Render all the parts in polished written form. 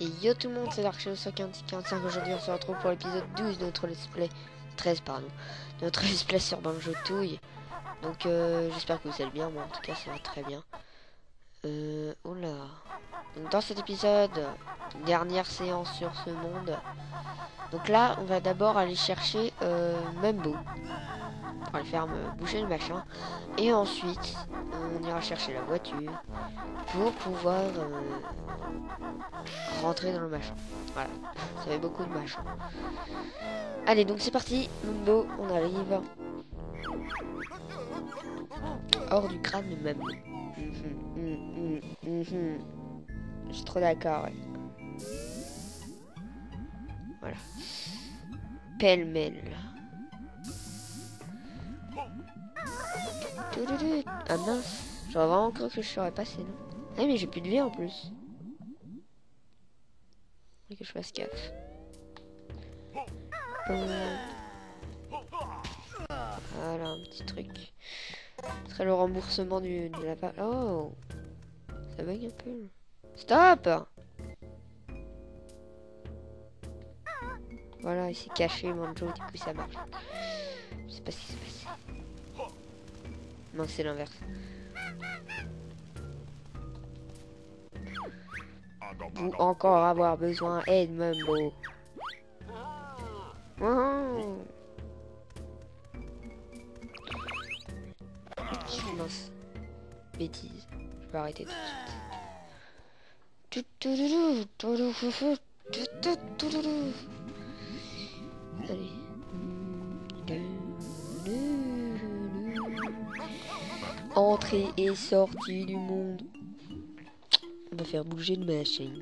Et yo tout le monde, c'est Darkshade45. Aujourd'hui on se retrouve pour l'épisode 12 de notre let's play, 13 pardon, de notre let's play sur Banjo-Tooie. Donc j'espère que vous allez bien, moi en tout cas ça va très bien. Oula. Donc dans cet épisode, dernière séance sur ce monde. Donc là on va d'abord aller chercher Mumbo. On va le faire me bouger le machin. Et ensuite on ira chercher la voiture pour pouvoir rentrer dans le machin. Voilà, ça fait beaucoup de machin. Allez, donc c'est parti, Mumbo, on arrive. Hors du crâne même. Je suis trop d'accord, ouais. Voilà. Pêle-mêle. Ah mince, j'aurais vraiment cru que je serais passé, non? Ah mais j'ai plus de vie en plus. Faut que je fasse gaffe. Voilà un petit truc. Ce serait le remboursement de la part. Oh, ça bug un peu. Stop. Voilà, il s'est caché Manjo, du coup ça marche. Je sais pas ce qui s'est passé. Non, c'est l'inverse. Vous encore avoir besoin d'aide, Mumbo. Oh. Mince. Bêtise. Je vais arrêter tout de suite. Allez. Entrée et sortie du monde. On va faire bouger le machine.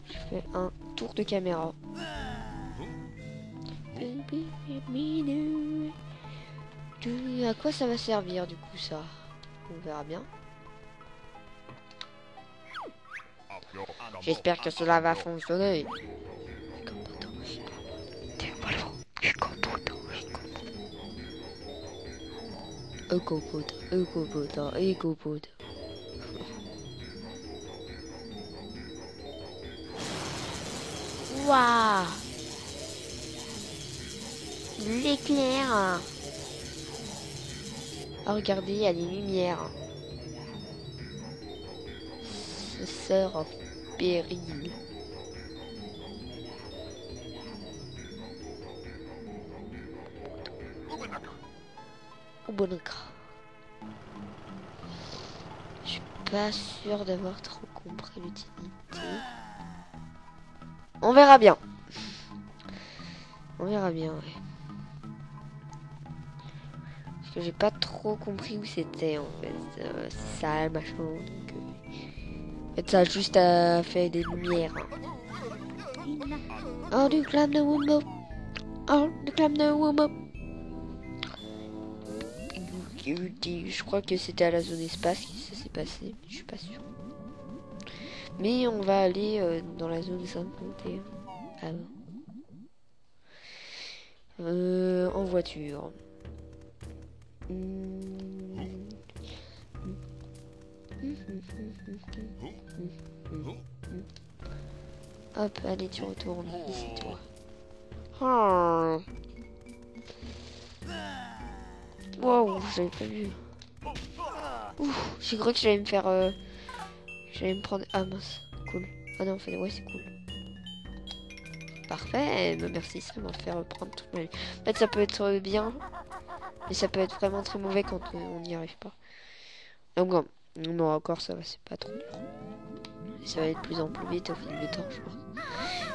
Je fais un tour de caméra. À quoi ça va servir du coup ça? On verra bien. J'espère que cela va fonctionner. Écoute. Waouh! L'éclair! Oh, regardez, il y a les lumières. Ce sort en péril. Je suis pas sûre d'avoir trop compris l'utilité. On verra bien. On verra bien, ouais. Parce que j'ai pas trop compris où c'était en fait. C'est ça, machin. Donc, en fait, ça a juste fait des lumières. Oh, du clam de Wumbo. Oh, du clam de Wumbo. Je crois que c'était à la zone espace que ça s'est passé. Je suis pas sûre. Mais on va aller dans la zone 51. En voiture. Hop, allez, tu retournes. C'est toi. Oh. Wow, j'avais pas vu. Ouf, j'ai cru que j'allais me faire. J'allais me prendre. Ah mince, cool. Ah non, en fait, ouais, c'est cool. Parfait, merci, ça m'a fait reprendre toute ma vie. En fait, ça peut être bien, mais ça peut être vraiment très mauvais quand on n'y arrive pas. Donc, non, encore, ça va, c'est pas trop dur. Ça va être de plus en plus vite au fil du temps, je pense.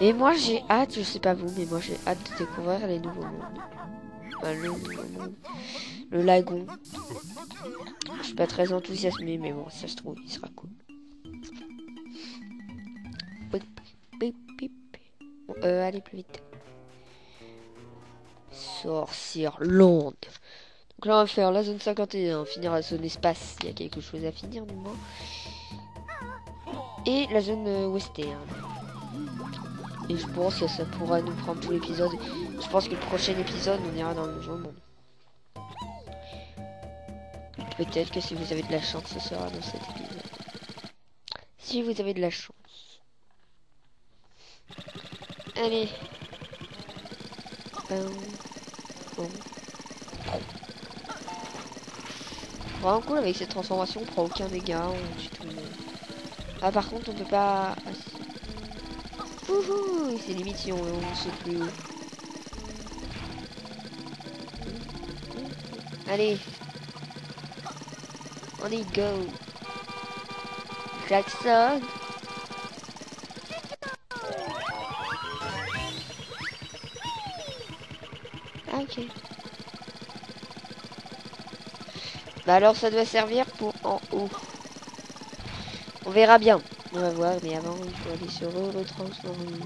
Et moi, j'ai hâte, je sais pas vous, mais moi, j'ai hâte de découvrir les nouveaux mondes. Enfin, le nouveau monde. Le lagon. Je suis pas très enthousiasmé, mais bon, ça se trouve, il sera cool. Bon, allez plus vite. Sorcierland. Donc là, on va faire la zone 51, finir la zone espace. Il y a quelque chose à finir, du moins. Et la zone western. Et je pense que ça pourra nous prendre tout l'épisode. Je pense que le prochain épisode, on ira dans le nouveau monde. Peut-être que si vous avez de la chance, ce sera dans cet épisode. Si vous avez de la chance. Allez. Bon. Vraiment cool avec cette transformation, on prend aucun dégât, on tue tout le monde. Ah par contre on peut pas... Ah, si. Wouhou, c'est limite si on saute plus haut. Allez. On y go. Jackson. Ah ok. Bah alors ça doit servir pour en haut. On verra bien. On va voir, mais avant il faut aller sur retransformer.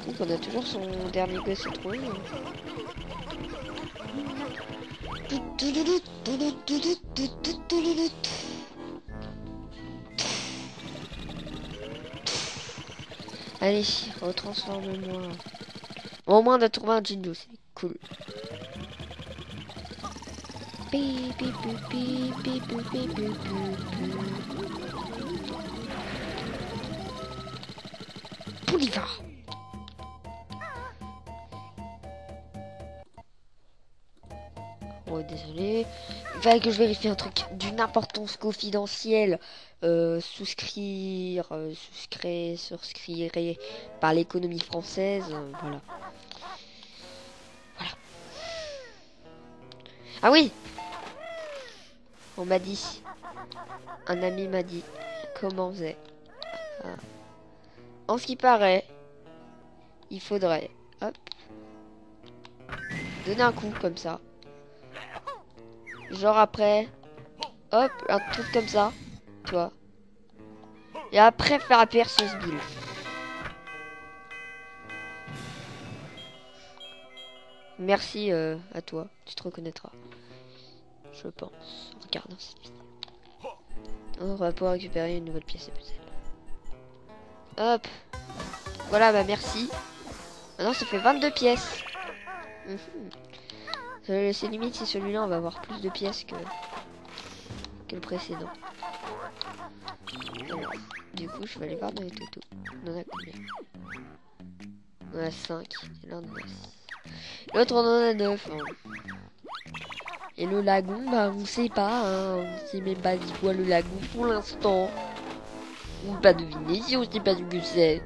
Donc on a toujours son dernier gosse à trouver. Allez, retransforme-moi. Bon, au moins on a trouvé un Jinjo, c'est cool. Bolivar. Oh, désolé. Il fallait que je vérifie un truc d'une importance confidentielle. Souscrire par l'économie française. Voilà. Voilà. Ah oui! On m'a dit. Un ami m'a dit. Comment faisait. Ah. En ce qui paraît, il faudrait. Hop. Donner un coup comme ça. Genre après. Hop, un truc comme ça. Tu vois. Et après faire la perceuse Bill. Merci à toi. Tu te reconnaîtras. Je pense. En regardant cette vidéo. On va pouvoir récupérer une nouvelle pièce de puzzle. Hop. Voilà, bah merci. Maintenant ça fait 22 pièces. C'est limite si celui-là on va avoir plus de pièces que le précédent. Alors, du coup je vais aller voir dans les totos. On en a combien? On en a 5. Et là on en a 6. L'autre on en a 9. Hein. Et le lagon, bah on sait pas. Hein. On sait même pas d'y quoi le lagon pour l'instant. On peut pas deviner si on sait pas ce que c'est.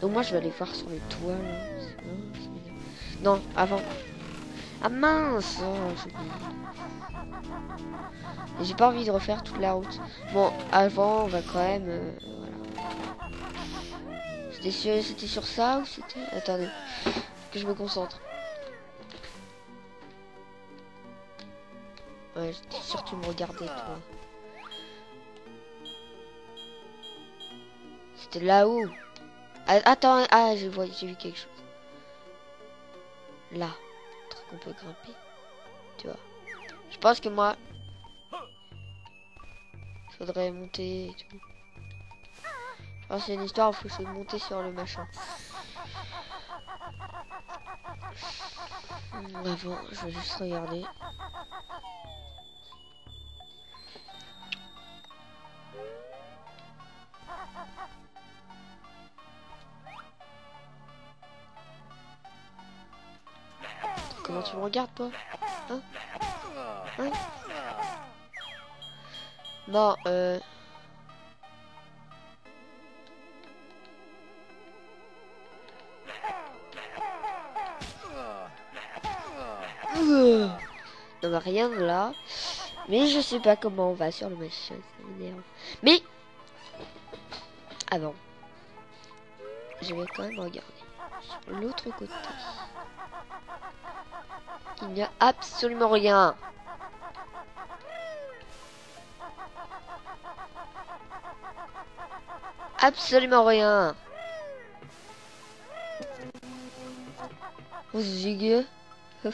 Donc moi je vais aller voir sur le toit là. Non, avant. Ah mince, j'ai pas envie de refaire toute la route. Bon, avant, on va quand même... voilà. C'était sur ça ou c'était... Attendez, que je me concentre. Ouais, j'étais sûr que tu me regardais, toi. C'était là-haut. Ah, attends, ah, j'ai vu quelque chose. Là. On peut grimper, tu vois. Je pense que moi, il faudrait monter et tout. Je pense que c'est une histoire où il faut se monter sur le machin. Avant, je vais juste regarder. Comment tu me regardes, toi? Hein? Hein? Bon, non, bah, rien de là. Mais je sais pas comment on va sur le machin, ça m'énerve. Mais, avant, je vais quand même regarder sur l'autre côté. Il n'y a absolument rien. Absolument rien. Oh, c'est dégueu. Là,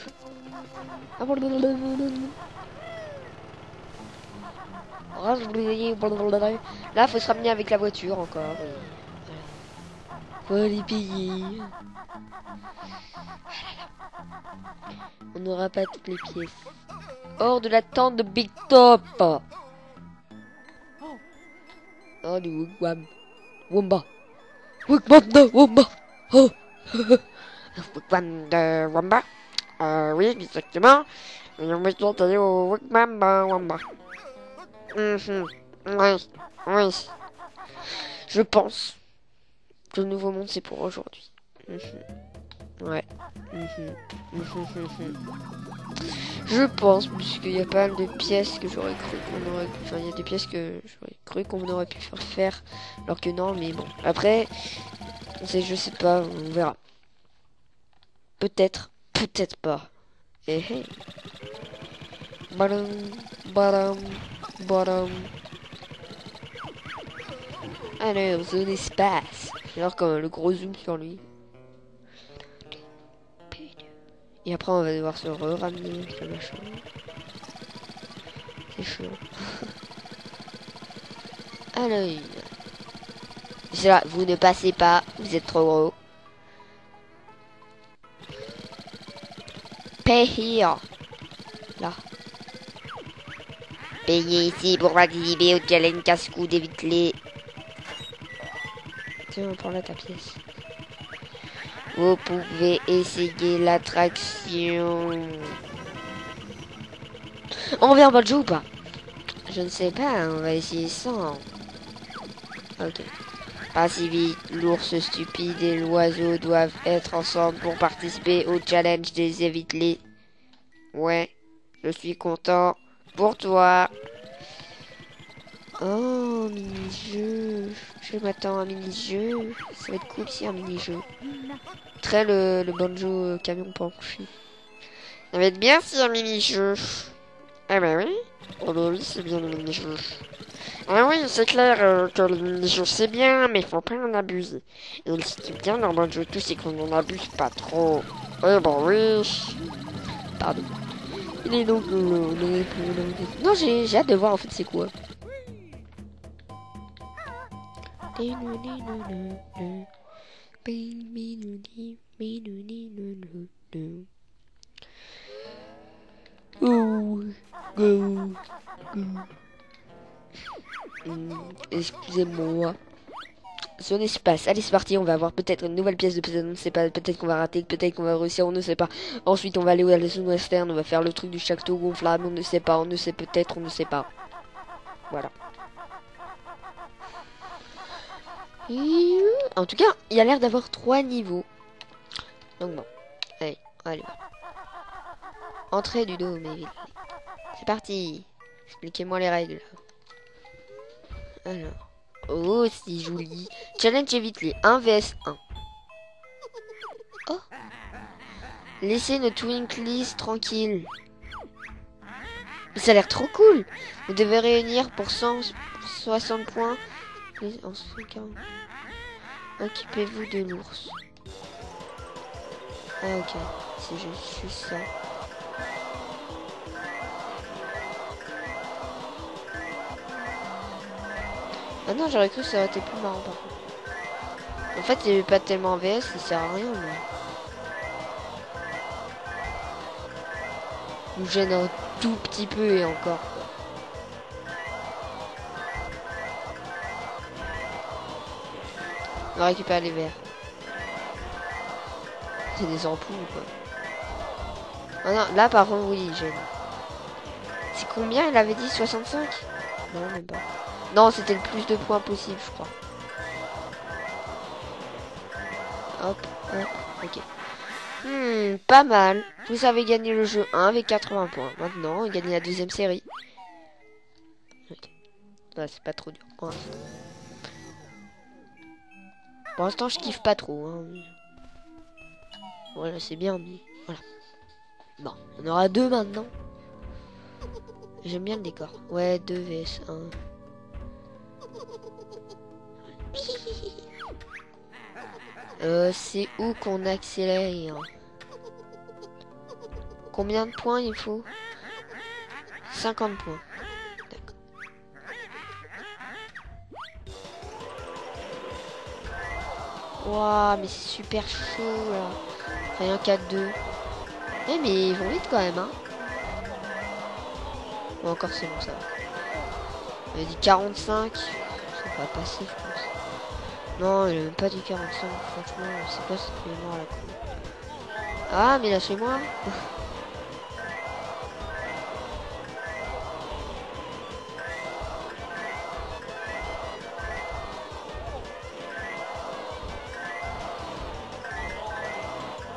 faut se ramener avec la voiture encore. Voilà. Faut les payer. On n'aura pas toutes les pièces. Hors de la tente de Big Top. Oh, du Wigwam. Wumba. Wigwam de Wumba. Oh. Wigwam de Wumba. Oui, exactement. Et on va aller au Wigwam de Wumba. Oui, oui. Je pense que le nouveau monde, c'est pour aujourd'hui. Ouais. Je pense, puisqu'il y a pas mal de pièces que j'aurais cru qu'on aurait pu... Enfin, il y a des pièces que j'aurais cru qu'on aurait pu faire, alors que non, mais bon. Après, je sais pas, on verra. Peut-être, peut-être pas. Eh hey. Badam, badam, badam. Alors, zone espace. Alors comme le gros zoom sur lui. Et après, on va devoir se ramener le machin. C'est chaud. Alors, c'est là, vous ne passez pas, vous êtes trop gros. Pay here. Là. Payez ici pour participer au challenge casse-cou d'éviter. Tiens, on prend là ta pièce. Vous pouvez essayer l'attraction. On vient en banjo ou pas? Je ne sais pas, on va essayer sans. Ok. Pas si vite, l'ours stupide et l'oiseau doivent être ensemble pour participer au challenge des évite-les. Ouais, je suis content pour toi. Oh, mini-jeu. Je m'attends à un mini-jeu. Ça va être cool si un mini-jeu. Très le banjo camion penché. Ça va être bien si un mini-jeu. Ah bah oui. Oh bah oui, c'est bien le mini-jeu. Ah oui, c'est clair que le mini-jeu c'est bien, mais faut pas en abuser. Et ce qui est bien dans Banjo tout, c'est qu'on en abuse pas trop. Eh bah oui. Pardon. Il est donc non, j'ai hâte de voir en fait c'est quoi. Oh, go, go. Excusez-moi. Zone espace. Allez, c'est parti. On va avoir peut-être une nouvelle pièce de puzzle. On ne sait pas. Peut-être qu'on va rater. Peut-être qu'on va réussir. On ne sait pas. Ensuite, on va aller à la zone western. On va faire le truc du château gonflable. On ne sait pas. On ne sait peut-être. On ne sait pas. Voilà. En tout cas, il y a l'air d'avoir 3 niveaux. Donc bon. Allez, allez. Entrée du dôme. C'est parti. Expliquez-moi les règles. Alors. Oh, c'est joli. Challenge évite les 1 vs 1. Oh. Laissez nos Twinklies tranquilles. Ça a l'air trop cool. Vous devez réunir pour 160 points. Occupez-vous de l'ours. Ah ok. C'est juste ça. Ah non, j'aurais cru que ça aurait été plus marrant par contre. En fait, il n'y avait pas tellement en VS, ça sert à rien. Mais... nous gêne un tout petit peu et encore. Quoi. On va récupérer les verres. C'est des ampoules quoi. Ah non, là par contre, oui, il gêne. C'est combien il avait dit 65? Non, même pas. Non, c'était le plus de points possible, je crois. Hop, hop, ok. Pas mal. Vous avez gagné le jeu 1 avec 80 points. Maintenant, on gagne la deuxième série. Okay. Ouais, c'est pas trop dur. Ouais. Pour l'instant, je kiffe pas trop. Hein. Voilà, c'est bien, mais voilà. Bon, on aura 2 maintenant. J'aime bien le décor. Ouais, 2 vs 1. C'est où qu'on accélère? Combien de points il faut? 50 points. D'accord. Ouah, mais c'est super chaud là. Rien 4-2. Eh mais ils vont vite quand même hein. Bon, encore c'est bon ça va. Il a dit 45. Ça va passer je pense. Non il a même pas dit 45. Franchement c'est pas cette mémoire là. Ah mais lâchez-moi.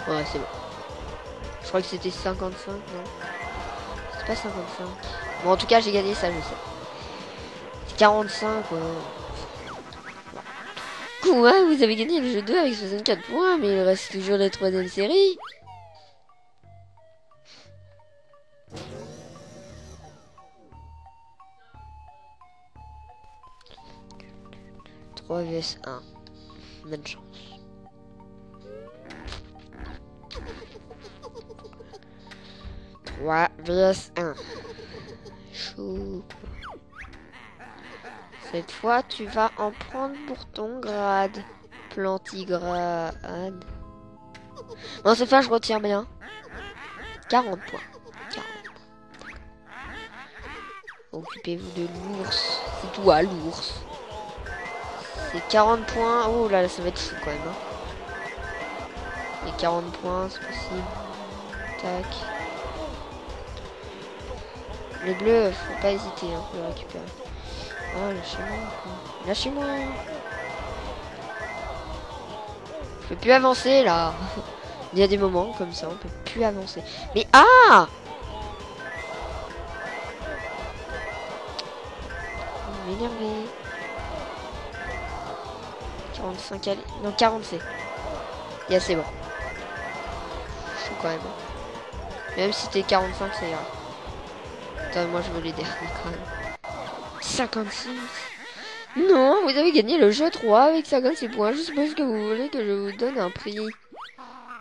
Ouais c'est bon. Je crois que c'était 55 non. C'est pas 55. Bon en tout cas j'ai gagné ça je sais. C'est 45 ouais. Quoi, vous avez gagné le jeu 2 avec 64 points, mais il reste toujours la 3ème série. Trois vs 1. Bonne chance. Trois vs 1. Chaud. Cette fois, tu vas en prendre pour ton grade. Plantigrade. Bon, cette fois, je retiens bien. 40 points. 40. Occupez-vous de l'ours. C'est toi, l'ours. C'est 40 points. Oh là, ça va être fou quand même. Hein. Les 40 points, c'est possible. Tac. Le bleu, faut pas hésiter hein, pour le récupérer. Oh, lâchez-moi. Lâchez-moi. Je peux plus avancer là. Il y a des moments comme ça, on peut plus avancer. Mais ah! Vous m'énervez. 45 allez. Non, 40 c'est. Et c'est bon. Je suis quand même. Même si t'es 45, ça ira. Attends, moi je veux les derniers quand même. 56. Non, vous avez gagné le jeu 3 avec 56 points. Je suppose que vous voulez que je vous donne un prix.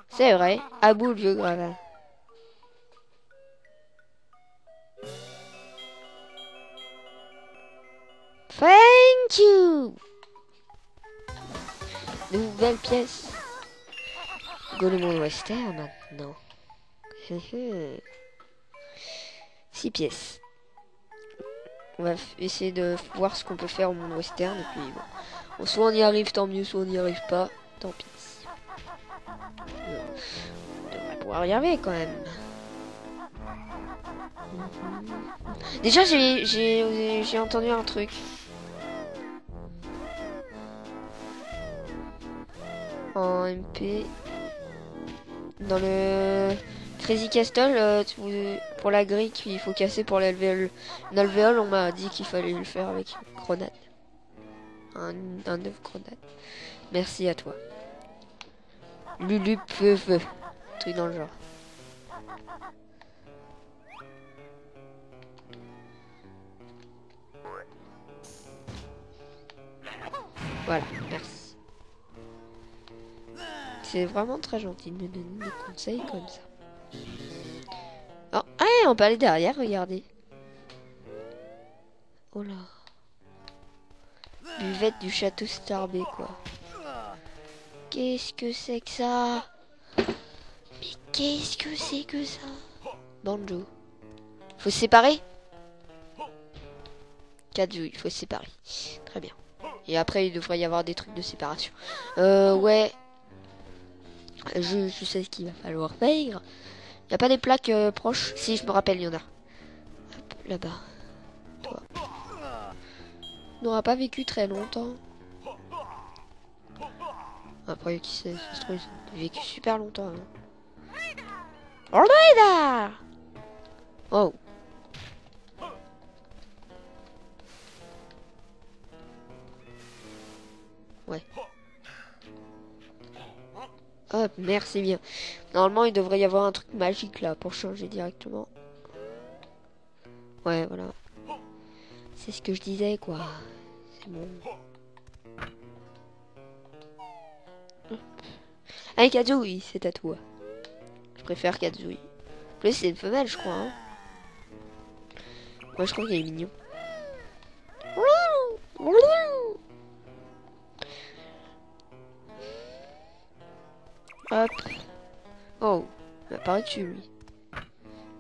C'est vrai. À bout le vieux Gravel. Thank you. Nouvelle pièce. Go le monde western maintenant. 6 pièces. On va essayer de voir ce qu'on peut faire au monde western et puis bon. Soit on y arrive tant mieux, soit on n'y arrive pas, tant pis. On devrait pouvoir y arriver quand même. Déjà j'ai entendu un truc. En MP. Dans le Crazy Castle, pour la grille qu'il faut casser pour l'alvéole. L'alvéole, on m'a dit qu'il fallait le faire avec une grenade. Un œuf grenade. Merci à toi. Lulu feu. Truc dans le genre. Voilà, merci. C'est vraiment très gentil de me donner des conseils comme ça. Oh, hey, on peut aller derrière, regardez. Oh là. Buvette du château Starbé, quoi. Qu'est-ce que c'est que ça? Mais qu'est-ce que c'est que ça? Banjo. Faut se séparer? Kazooie, il faut se séparer. Très bien. Et après, il devrait y avoir des trucs de séparation. Ouais. Je sais ce qu'il va falloir faire. Il n'y a pas des plaques proches? Si, je me rappelle, il y en a. Hop, là-bas. Toi. On n'aura pas vécu très longtemps. Après, qui sait, ça se trouve, ils ont vécu super longtemps. Hein. Oh. Ouais. Hop, merci bien. Normalement, il devrait y avoir un truc magique là pour changer directement. Ouais, voilà. C'est ce que je disais, quoi. C'est bon. Allez, Kazooie, c'est à toi. Je préfère Kazooie. En plus, c'est une femelle, je crois. Hein. Moi, je crois qu'il est mignon. Hop. Oh, il apparaît dessus, lui.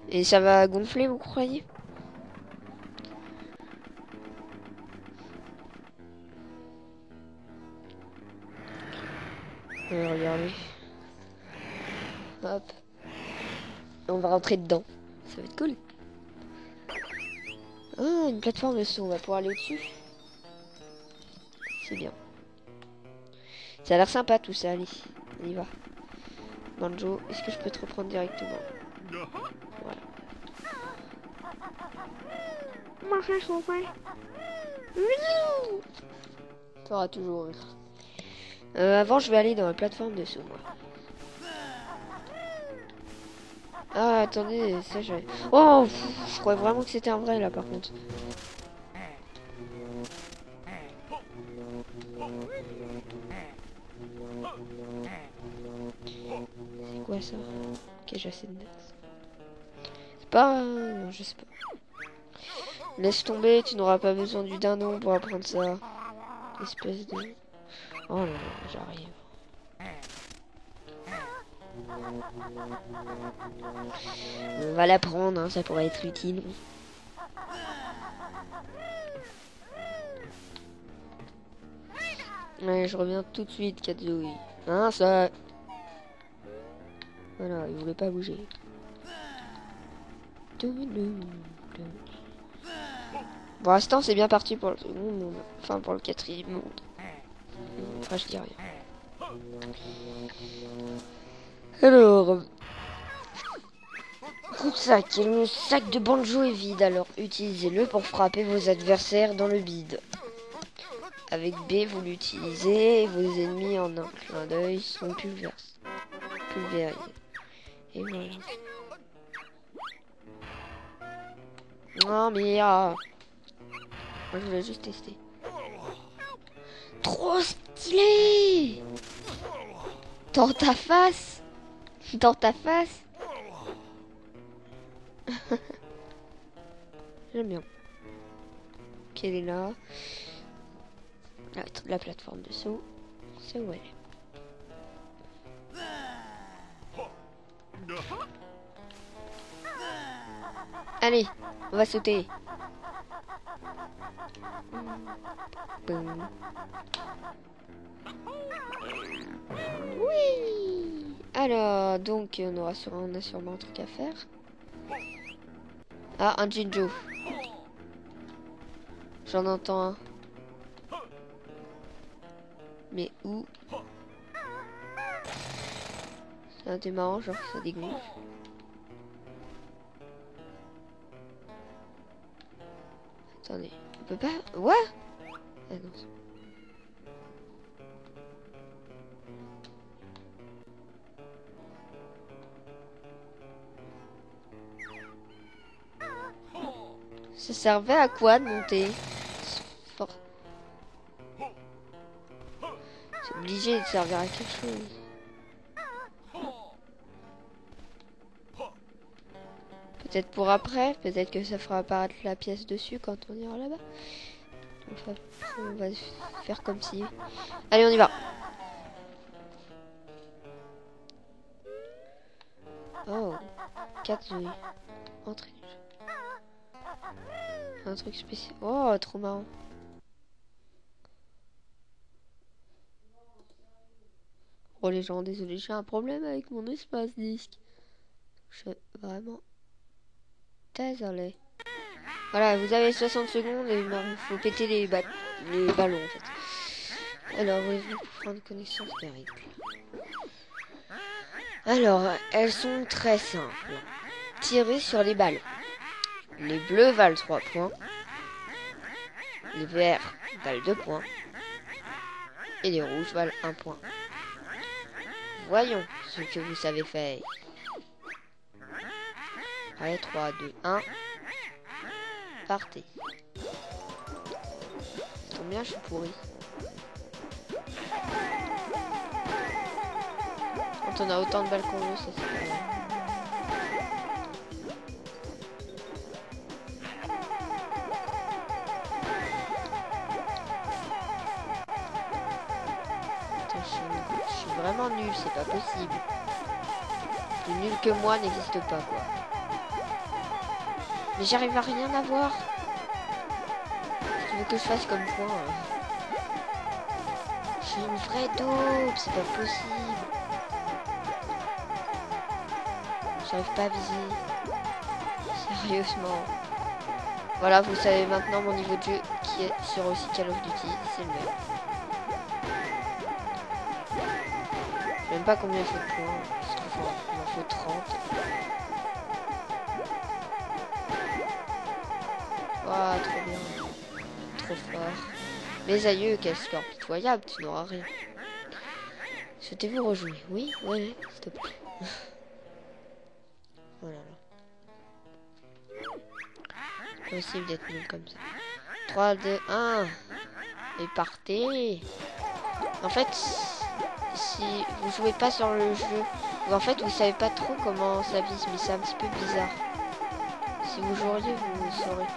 Et ça va gonfler, vous croyez? Regardez. Hop. On va rentrer dedans. Ça va être cool. Ah, une plateforme de saut. On va pouvoir aller au-dessus. C'est bien. Ça a l'air sympa tout ça. Allez, on y va. Banjo, est-ce que je peux te reprendre directement? Voilà. T'auras toujours rire. Avant, je vais aller dans la plateforme de saut, moi. Ah, attendez, ça j'avais... Oh, je croyais vraiment que c'était un vrai, là, par contre. C'est quoi, ça? Ok, j'ai assez de notes. C'est pas... Non, je sais pas. Laisse tomber, tu n'auras pas besoin du dindon pour apprendre ça. Espèce de... Oh là là, j'arrive. On va la prendre, hein, ça pourrait être utile. Ouais, je reviens tout de suite, Katsuui. Hein, ça... Voilà, il voulait pas bouger. Pour l'instant, c'est bien parti pour le second monde. Enfin, pour le quatrième monde. Enfin, je dis rien. Alors... Coup de sac. Le sac de Banjo est vide, alors utilisez-le pour frapper vos adversaires dans le bide. Avec B, vous l'utilisez et vos ennemis en un clin d'œil sont pulvérisés. Et voilà. Non mais moi je voulais juste tester. Trop stylé! Dans ta face! Dans ta face! J'aime bien. Ok, elle est là. La plateforme de saut. C'est où elle est. Allez, on va sauter. Boum. Oui. Alors, donc, on a sûrement un truc à faire. Ah, un Jinjo. J'en entends un. Mais où? C'est marrant, genre ça dégonfle. Attendez, on peut pas... What? Ah non. Ça servait à quoi de monter? C'est obligé de servir à quelque chose. Peut-être pour après, peut-être que ça fera apparaître la pièce dessus quand on ira là-bas. Enfin, on va faire comme si... Allez, on y va. Oh, 4 œufs. Entrée. Un truc spécial. Oh, trop marrant. Oh les gens, désolé, j'ai un problème avec mon espace disque. Je suis vraiment désolé. Voilà, vous avez 60 secondes et il faut péter les ballons en fait. Alors, voulez-vous prendre connaissance des règles? Alors, elles sont très simples. Tirer sur les ballons. Les bleus valent 3 points. Les verts valent 2 points. Et les rouges valent 1 point. Voyons ce que vous savez faire. Allez, 3, 2, 1. Partez. Combien je suis pourri. Quand on a autant de balles qu'on veut, ça c'est pas mal. Attends, je suis vraiment nul, c'est pas possible. Plus nul que moi n'existe pas, quoi. Mais j'arrive à rien à voir. Tu veux que je fasse comme point J'ai une vraie daube, c'est pas possible. J'arrive pas à viser. Sérieusement. Voilà, vous savez maintenant mon niveau de jeu qui est sur aussi Call of Duty, c'est le même. Je sais même pas combien il faut de points. C'est trop fort. Il en faut 30. Waouh, trop bien. Trop fort. Mes aïeux, quel score pitoyable, tu n'auras rien. Souhaitez-vous rejouer? Oui, oui, s'il te plaît. Oh là là. Possible d'être nul comme ça. 3, 2, 1. Et partez. En fait, si vous jouez pas sur le jeu, en fait vous savez pas trop comment ça vise, mais c'est un petit peu bizarre. Si vous joueriez, vous saurez.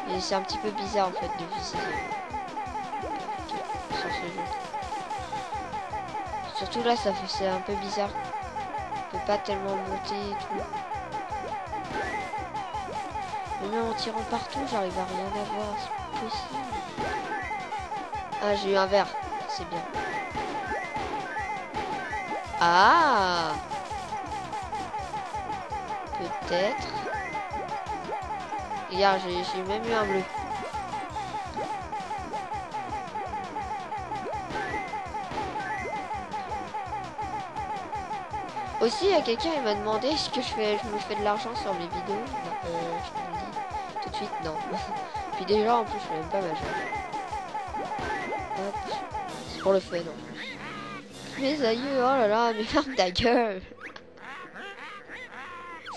Mais c'est un petit peu bizarre en fait de viser sur ce jeu. Surtout là, c'est un peu bizarre. On peut pas tellement monter et tout. Mais même en tirant partout, j'arrive à rien à voir. C'est pas possible. Ah, j'ai eu un verre. C'est bien. Ah, peut-être. Regarde, j'ai même eu un bleu. Aussi, il y a quelqu'un qui m'a demandé est-ce que je me fais de l'argent sur mes vidéos. Je te le dis tout de suite, non. Puis déjà, en plus, je suis même pas majeur. Hop. C'est pour le fun, en plus. Mes aïeux, oh là là, mais ferme ta gueule.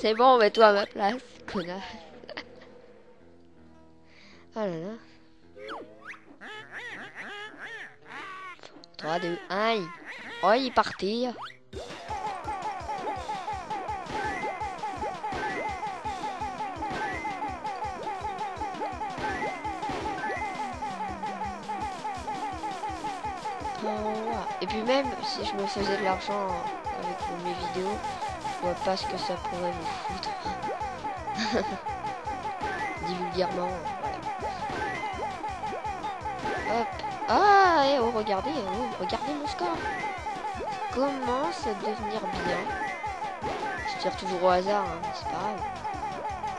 C'est bon, mets-toi à ma place, connasse. Oh là là. 3, 2, 1. Oh, il est parti. Et puis même si je me faisais de l'argent avec mes vidéos, je vois pas ce que ça pourrait vous foutre. Dit vulgairement, voilà. Hop. Ah, et oh, regardez mon score. Ça commence à devenir bien. Je tire toujours au hasard, hein, mais c'est pas grave.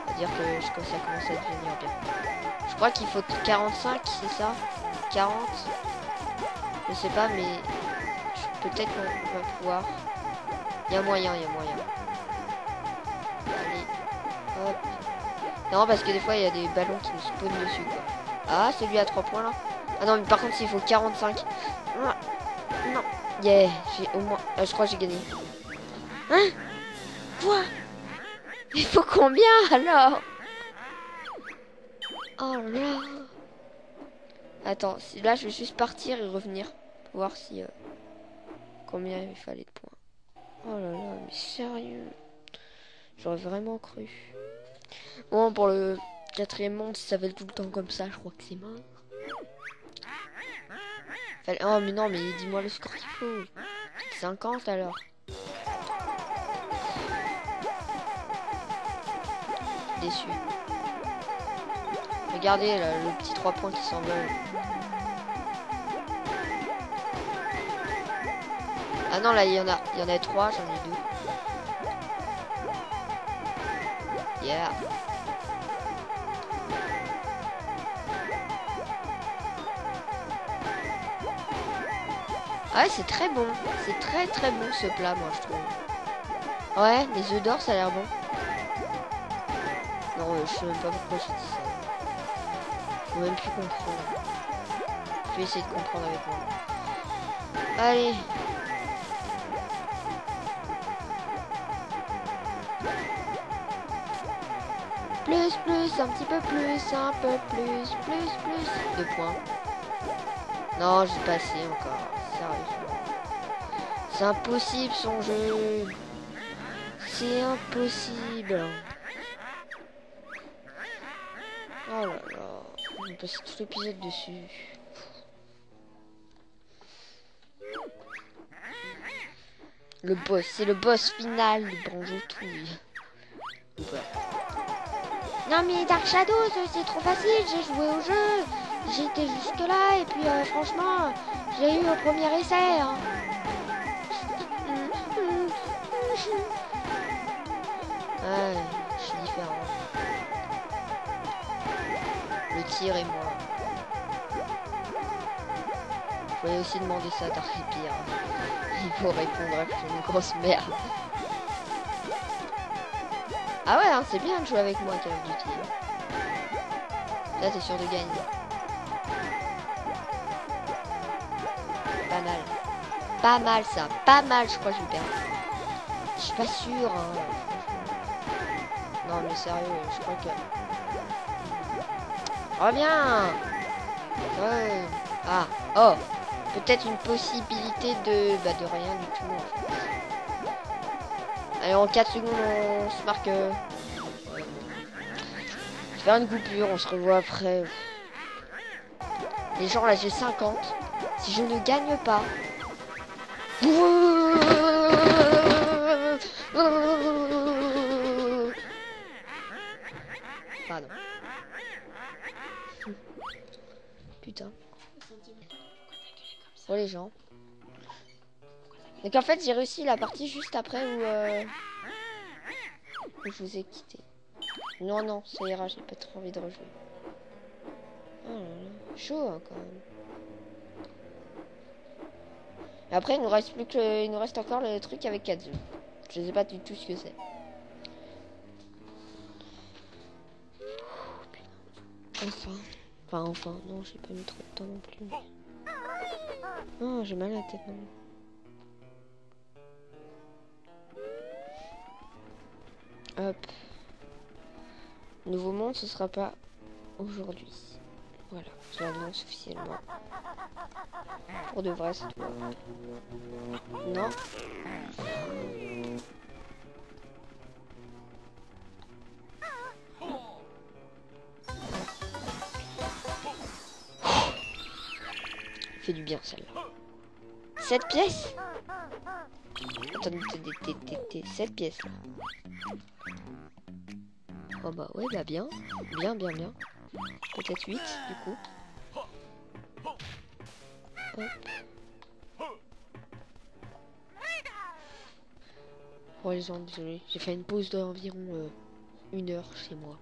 C'est-à-dire que ça commence à devenir bien. Je crois qu'il faut 45, c'est ça? 40. Je sais pas, mais peut-être qu'on va pouvoir. Il y a moyen, Allez. Hop. Non, parce que des fois, il y a des ballons qui nous spawnent dessus, quoi. Ah, celui à 3 points, là. Ah non, mais par contre, il faut 45. Non. Yeah, j'ai au moins... je crois que j'ai gagné. Hein? Quoi? Il faut combien, alors? Oh là. Attends, là, je vais juste partir et revenir. Pour voir si... combien il fallait de points. Oh là là, mais sérieux. J'aurais vraiment cru. Bon, pour le 4e monde, si ça fait tout le temps comme ça, je crois que c'est mort. Oh, mais non, mais dis-moi le score qu'il faut. 50 alors. Déçu. Regardez là, le petit 3 points qui s'envole. Ah non, là, il y en a 3, j'en ai 2. Yeah. Ah ouais, c'est très bon. C'est très très bon ce plat, moi, je trouve. Ouais, les œufs d'or, ça a l'air bon. Non, je sais même pas pourquoi je dis ça. Faut même plus comprendre. Je vais essayer de comprendre avec moi. Allez. Plus, un petit peu plus, un peu plus. 2 points. Non, j'ai pas assez encore. Sérieusement. C'est impossible son jeu. C'est impossible. Oh là là. On a passé tout l'épisode dessus. Le boss, c'est le boss final de Banjo-Tooie. Ouais. Non mais Dark Shadows, c'est trop facile, j'ai joué au jeu. J'ai été jusque là et puis franchement, j'ai eu au premier essai. Hein. Ouais, je suis différent. Le tir et moi. Vous pouvez aussi demander ça à Dark Pire. Il faut répondre que c'est une grosse merde. Ah ouais, hein, c'est bien de jouer avec moi, Call of Duty. Là, t'es sûr de gagner. Pas mal. Pas mal, ça. Pas mal, je crois que je vais perdre. Je suis pas sûr. Hein. Non, mais sérieux, je crois que... Reviens. Ouais. Ah, oh. Peut-être une possibilité de... Bah, de rien du tout, en fait. Allez, en 4 secondes, on se marque... Faire une coupure, on se revoit après. Les gens, là, j'ai 50. Si je ne gagne pas... Pardon. Putain. Oh les gens. Donc en fait j'ai réussi la partie juste après où je vous ai quitté. Non non, ça ira, j'ai pas trop envie de rejouer. Oh là là, chaud hein, quand même. Et après il nous reste plus que il nous reste encore le truc avec Kazu. Je sais pas du tout ce que c'est. Enfin, non, j'ai pas mis trop de temps non plus. Oh, j'ai mal à la tête maintenant. Hop. Nouveau monde, ce sera pas aujourd'hui. Voilà, je l'annonce officiellement. Pour de vrai, c'est tout. Non. Fait du bien celle-là. 7 pièces. Attendez, 7 pièces là. Oh bah ouais, bah bien. Bien. Peut-être 8 du coup. Hop. Oh les gens, désolé. J'ai fait une pause d'environ 1 heure chez moi.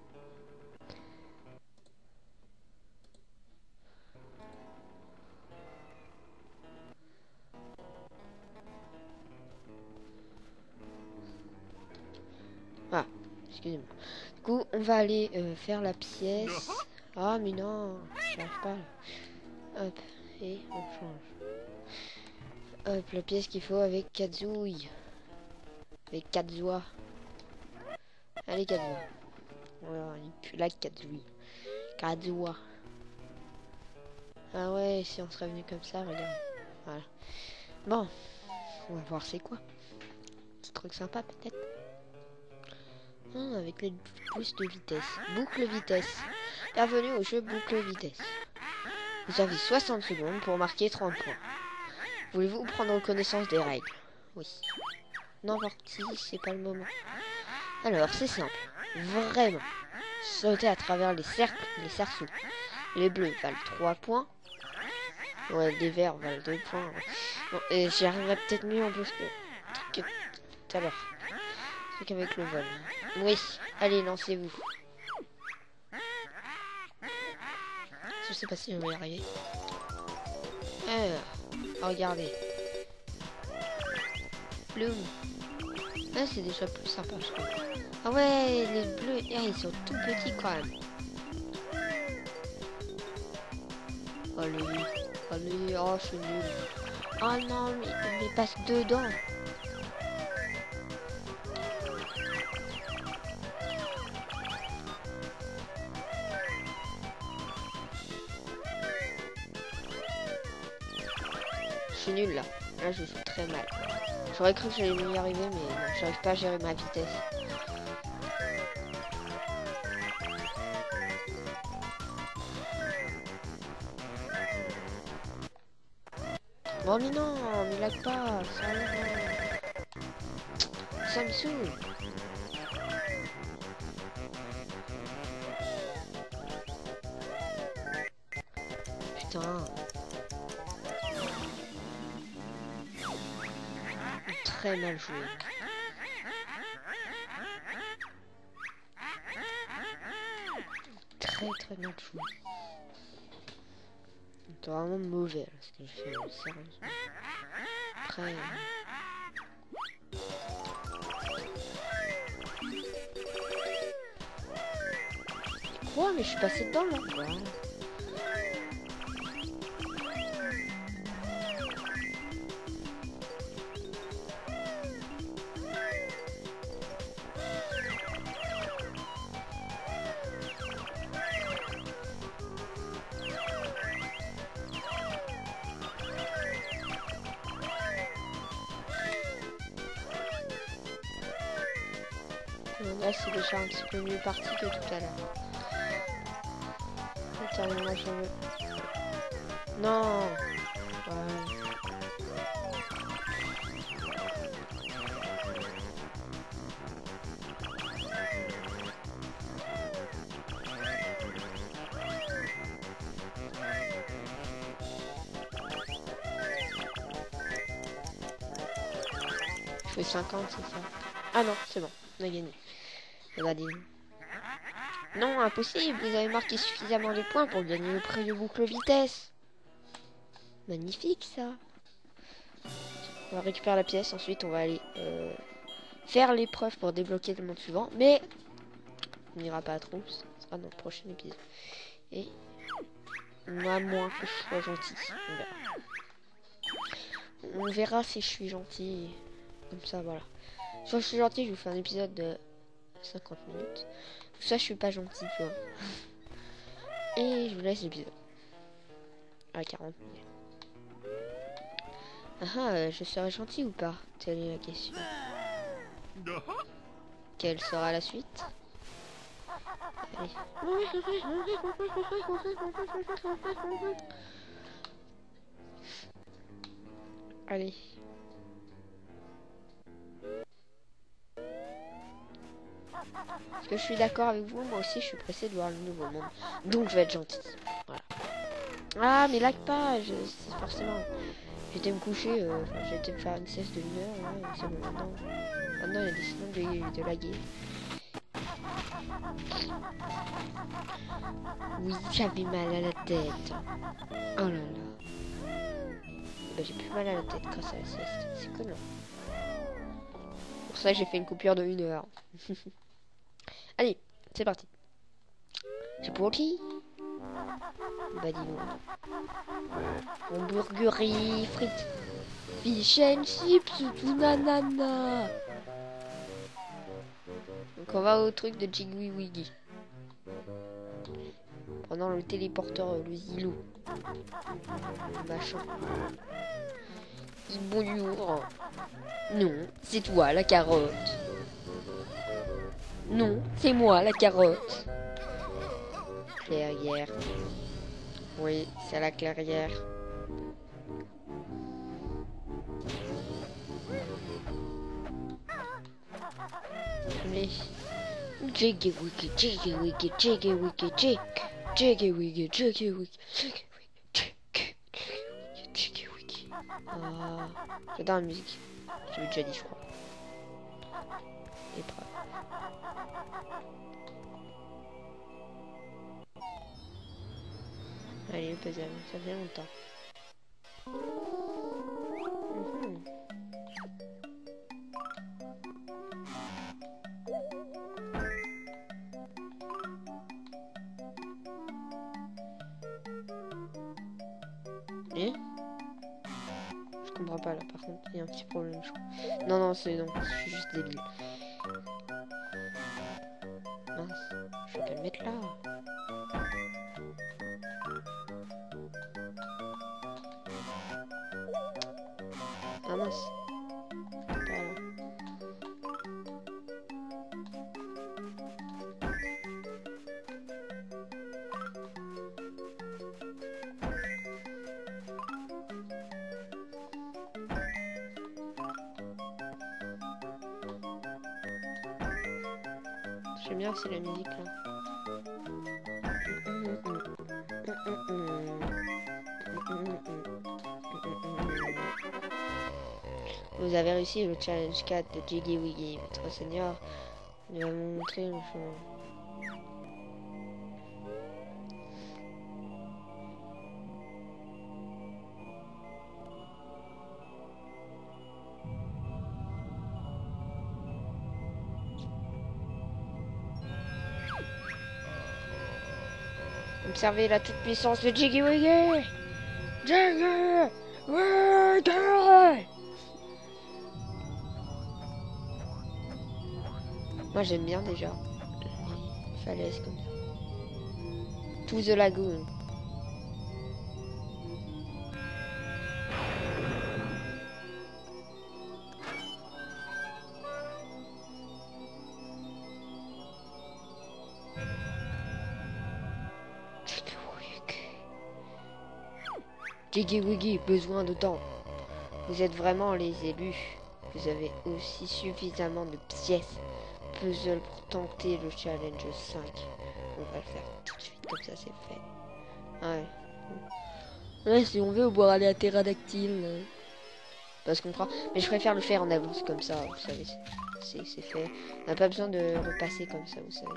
Ah, excusez-moi. Du coup, on va aller faire la pièce. Ah, mais non, j'arrive pas. Hop, et on change. Hop, la pièce qu'il faut avec Kazooie. Avec Kazua. Allez, Kazua. Voilà, il pue la Kazooie. Kazua. Ah ouais, si on serait venu comme ça, regarde. Voilà. Bon, on va voir c'est quoi. Petit truc sympa peut-être. Ah, avec les boosts de vitesse. Boucle vitesse. Bienvenue au jeu boucle vitesse. Vous avez 60 secondes pour marquer 30 points. Voulez-vous prendre connaissance des règles? Oui. Non, parti, c'est pas le moment. Alors, c'est simple. Vraiment. Sautez à travers les cercles, les cerceaux. Les bleus valent 3 points. Ouais, les verts valent 2 points. Ouais. Bon, et j'y arriverai peut-être mieux en plus que tout à l'heure. Truc avec le vol. Oui, allez, lancez-vous. Je sais pas si je vais y arriver. Regardez. Bloom. Là, c'est déjà plus sympa, je trouve. Ah ouais, les bleus, ils sont tout petits quand même. Allez, oh, je suis nul. Oh non, mais il passe dedans. Je suis nul là. Là, je joue très mal. J'aurais cru que j'allais y arriver, mais non, j'arrive pas à gérer ma vitesse. Bon, mais non, mais lag pas, sérieusement. Ça me saoule. Putain. Très mal joué. Très mal joué. C'est vraiment mauvais là, ce que je fais, sérieusement. Très... Ouais, mais je suis passé dedans là. Voilà. Là, c'est déjà un petit peu mieux parti que tout à l'heure. Attends, moi je veux... Non. Ouais. Je fais 50, c'est ça. Ah non, c'est bon, on a gagné. On a dit. Non, impossible, vous avez marqué suffisamment de points pour gagner le prix de boucle vitesse. Magnifique ça. On va récupérer la pièce, ensuite on va aller faire l'épreuve pour débloquer le monde suivant. Mais on n'ira pas trop, ça sera dans le prochain épisode. Et à moins que je sois gentil, on verra. On verra si je suis gentil. Comme ça, voilà. Soit je suis gentil, je vous fais un épisode de 50 minutes. Soit je suis pas gentil, tu vois. Et je vous laisse l'épisode à 40 minutes. Je serai gentil ou pas? Telle est la question. Quelle sera la suite? Allez. Allez. Parce que je suis d'accord avec vous, moi aussi je suis pressé de voir le nouveau monde. Donc je vais être gentil. Voilà. Ah mais lag pas, c'est forcément. J'étais me coucher, j'étais me faire une sieste de 1 heure, ouais, c'est bon maintenant. Maintenant il y a décidé de laguer. Oui, j'avais mal à la tête. Oh là là. Bah, j'ai plus mal à la tête grâce à la sieste. C'est cool. Pour ça j'ai fait une coupure de 1 heure. Allez, c'est parti. C'est pour qui? Bah dis-moi. Hamburgerie, frites, fish and chips, tout nanana. Donc on va au truc de Jiggy Wiggy. Pendant le téléporteur, le zilo. Machin. Bonjour. Non, c'est toi la carotte. Non, c'est moi la carotte. Clairière. Oui, c'est la clairière. Allez. Jiggy Wiggy, Jiggy Wiggy, Jiggy Wiggy, Jig. Jiggy Wiggy, Jiggy Wiggy, Jiggy Wiggy. Ah, j'adore la musique. Je l'ai déjà dit, je crois. Épreuve. Allez, le puzzle, ça fait longtemps. Et je comprends pas là, par contre, il y a un petit problème, je crois. Non, je suis juste débile. Mince, je vais pas le mettre là. Ah mince. Voilà. J'aime bien aussi la musique là. Vous avez réussi le challenge 4 de Jiggy Wiggy. Votre seigneur nous va vous montrer le chemin. Observez la toute-puissance de Jiggy Wiggy. Jiggy Wiggy. Moi j'aime bien déjà les falaises comme ça. To the lagoon. Jiggy Wiggy, besoin de temps. Vous êtes vraiment les élus. Vous avez aussi suffisamment de pièces puzzle pour tenter le challenge 5. On va le faire tout de suite, comme ça c'est fait. Ouais. Ouais, si on veut pouvoir aller à Terradactyle. Parce qu'on prend. Mais je préfère le faire en avance comme ça, vous savez. C'est fait. On n'a pas besoin de repasser comme ça, vous savez.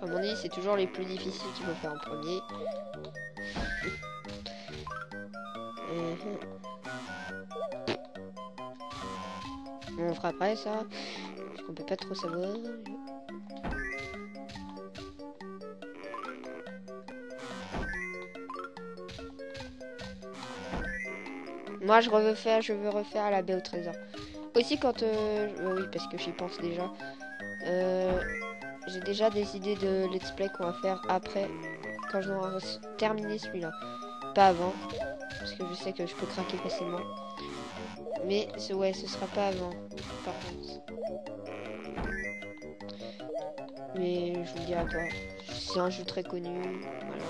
Comme on dit, c'est toujours les plus difficiles qu'il faut faire en premier. Bon, on fera après ça. Parce qu'on peut pas trop savoir. Moi je veux refaire la baie au trésor. Aussi quand oui, parce que j'y pense déjà. J'ai déjà des idées de let's play qu'on va faire après, quand je vais terminer celui-là. Pas avant, parce que je sais que je peux craquer facilement. Mais ouais, ce sera pas avant, par contre. Mais je vous le dirai pas. C'est un jeu très connu, voilà.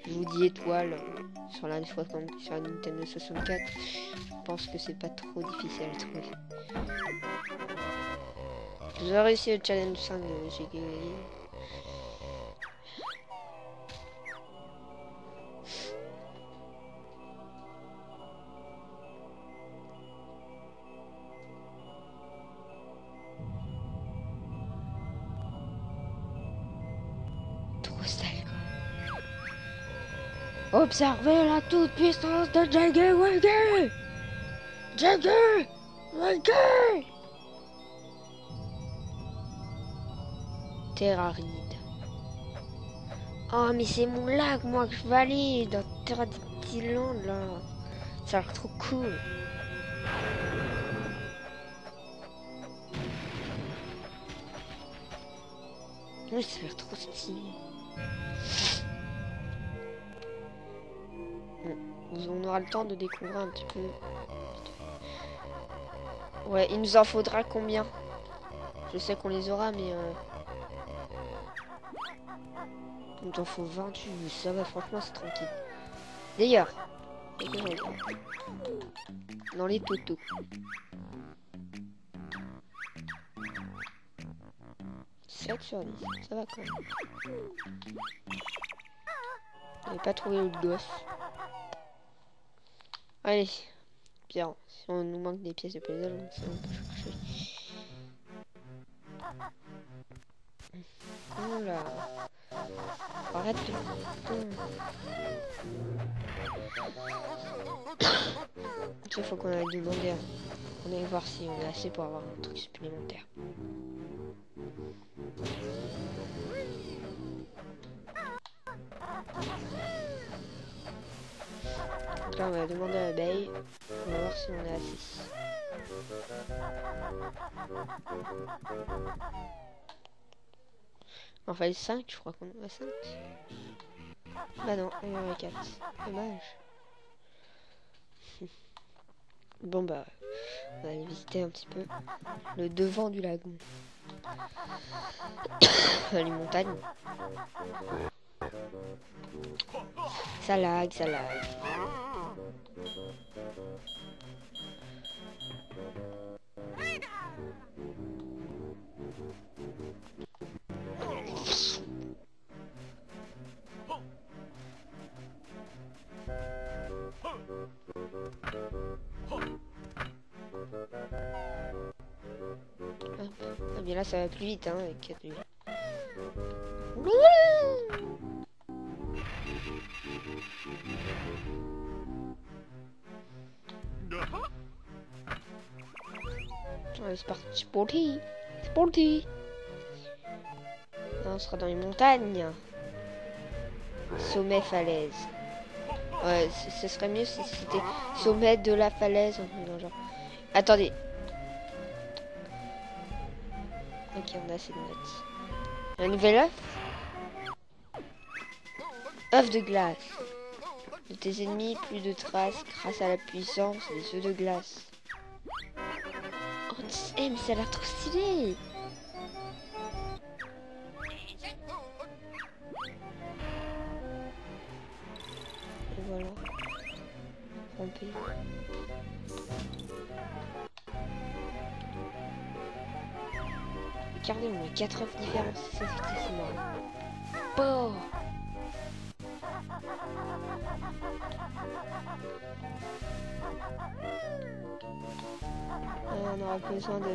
Je vous dis étoile sur la Nintendo 64. Je pense que c'est pas trop difficile à trouver. J'ai réussi le challenge 5 de Jiggy Wiggy. Trop style quoi. Observez la toute puissance de Jiggy Wiggy. Jiggy Wiggy. Terraride. Oh mais c'est mon lac moi que je vais aller dans Terradictyland là. Ça a l'air trop cool. Oui ça a l'air trop stylé. On aura le temps de découvrir un petit peu. Ouais il nous en faudra combien? Je sais qu'on les aura mais il t'en faut 28, ça va, franchement, c'est tranquille. D'ailleurs, dans les totos. « 7 sur 10, ça va quand même. J'avais pas trouvé l'autre gosse. Allez, bien, si on nous manque des pièces de puzzle, ça on peut chercher. Oh là. Arrête de... Il faut qu'on aille demander. On aille voir si on a assez pour avoir un truc supplémentaire. Donc là on va demander à l'abeille. On va voir si on a assez. On fallait 5, je crois qu'on en a 5. Bah non, il y en a 4. Dommage. Bon bah, On va aller visiter un petit peu le devant du lagon. Les montagnes. Ça lag, ça lag. Ah bien là ça va plus vite hein avec 4 nuits. Ouais, c'est parti, sporty. Sporty. On sera dans les montagnes. Sommet falaise. Ouais, ce serait mieux si c'était sommet de la falaise. Non, genre. Attendez. Ok, on a assez de notes. Un nouvel œuf. œuf de glace. De tes ennemis, plus de traces grâce à la puissance des œufs de glace. Oh, mais ça a l'air trop stylé. Et voilà. Ramper. Regardez, on a 4 œufs différents. C'est marrant. Porc. On aura besoin de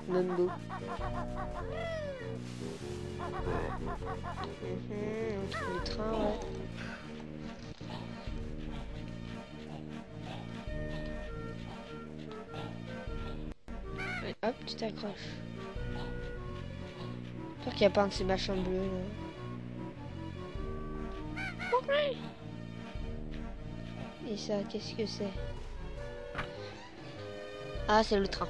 Mumbo. On trouve le train, ouais. Hop, tu t'accroches. J'espère qu'il n'y a pas un de ces machins bleus là. Et ça, qu'est-ce que c'est? Ah, c'est le train.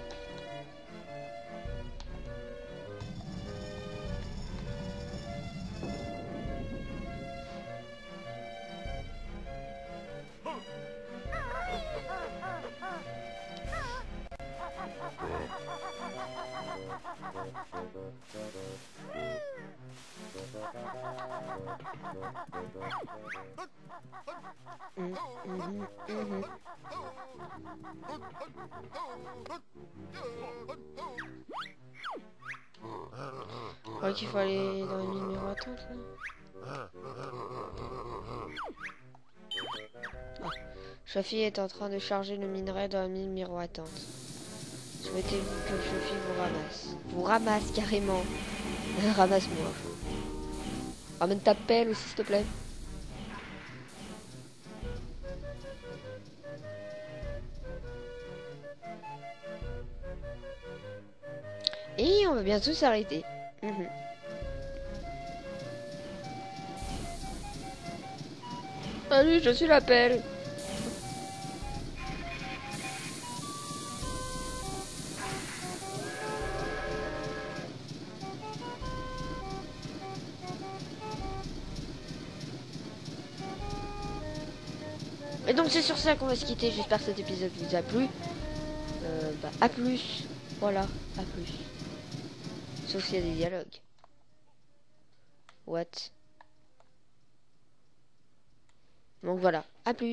Je crois qu'il faut aller dans les mines miroitantes là. Ah. Shafi est en train de charger le minerai dans la mine miroitante. Souhaitez-vous que Shafi vous ramasse? Vous ramasse carrément. Ramasse-moi. Ramène ta pelle aussi s'il te plaît. Et on va bientôt s'arrêter. Salut, je suis la pelle. Et donc c'est sur ça qu'on va se quitter. J'espère que cet épisode vous a plu. À plus. Voilà, à plus. Sauf s'il y a des dialogues. What? Donc voilà, à plus.